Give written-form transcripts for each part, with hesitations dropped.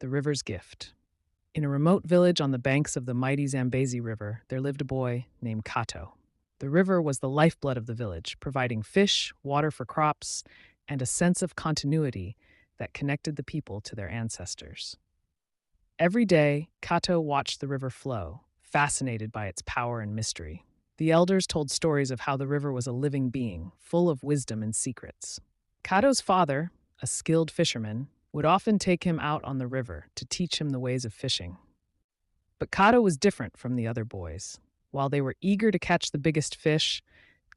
The River's Gift. In a remote village on the banks of the mighty Zambezi River, there lived a boy named Kato. The river was the lifeblood of the village, providing fish, water for crops, and a sense of continuity that connected the people to their ancestors. Every day, Kato watched the river flow, fascinated by its power and mystery. The elders told stories of how the river was a living being, full of wisdom and secrets. Kato's father, a skilled fisherman, would often take him out on the river to teach him the ways of fishing. But Kato was different from the other boys. While they were eager to catch the biggest fish,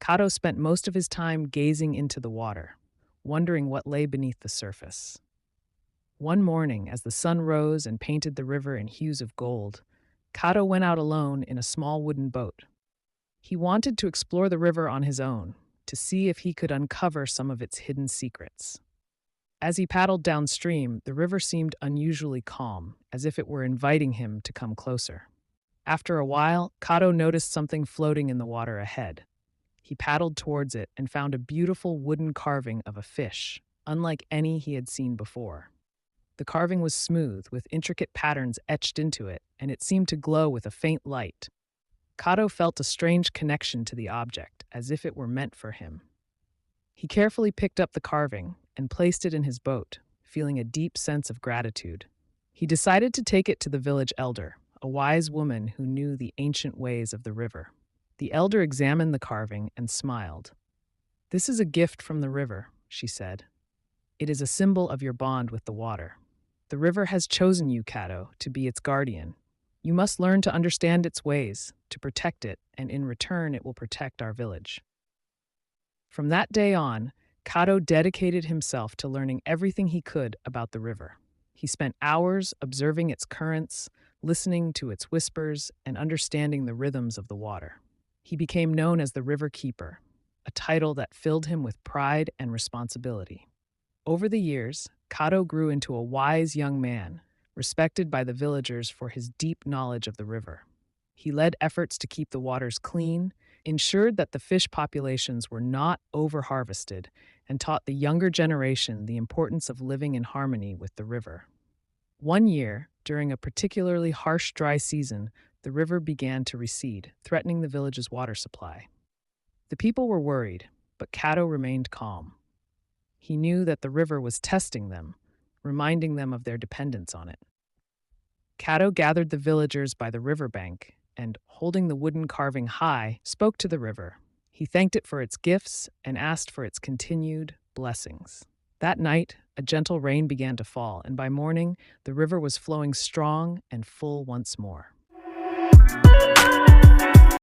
Kato spent most of his time gazing into the water, wondering what lay beneath the surface. One morning, as the sun rose and painted the river in hues of gold, Kato went out alone in a small wooden boat. He wanted to explore the river on his own, to see if he could uncover some of its hidden secrets. As he paddled downstream, the river seemed unusually calm, as if it were inviting him to come closer. After a while, Kato noticed something floating in the water ahead. He paddled towards it and found a beautiful wooden carving of a fish, unlike any he had seen before. The carving was smooth, with intricate patterns etched into it, and it seemed to glow with a faint light. Kato felt a strange connection to the object, as if it were meant for him. He carefully picked up the carving and placed it in his boat, feeling a deep sense of gratitude. He decided to take it to the village elder, a wise woman who knew the ancient ways of the river. The elder examined the carving and smiled. "This is a gift from the river," she said. "It is a symbol of your bond with the water. The river has chosen you, Kato, to be its guardian. You must learn to understand its ways, to protect it, and in return it will protect our village." From that day on, Kato dedicated himself to learning everything he could about the river. He spent hours observing its currents, listening to its whispers, and understanding the rhythms of the water. He became known as the River Keeper, a title that filled him with pride and responsibility. Over the years, Kato grew into a wise young man, respected by the villagers for his deep knowledge of the river. He led efforts to keep the waters clean, ensured that the fish populations were not over-harvested, and taught the younger generation the importance of living in harmony with the river. One year, during a particularly harsh dry season, the river began to recede, threatening the village's water supply. The people were worried, but Kato remained calm. He knew that the river was testing them, reminding them of their dependence on it. Kato gathered the villagers by the riverbank and, holding the wooden carving high, spoke to the river. He thanked it for its gifts and asked for its continued blessings. That night, a gentle rain began to fall, and by morning, the river was flowing strong and full once more.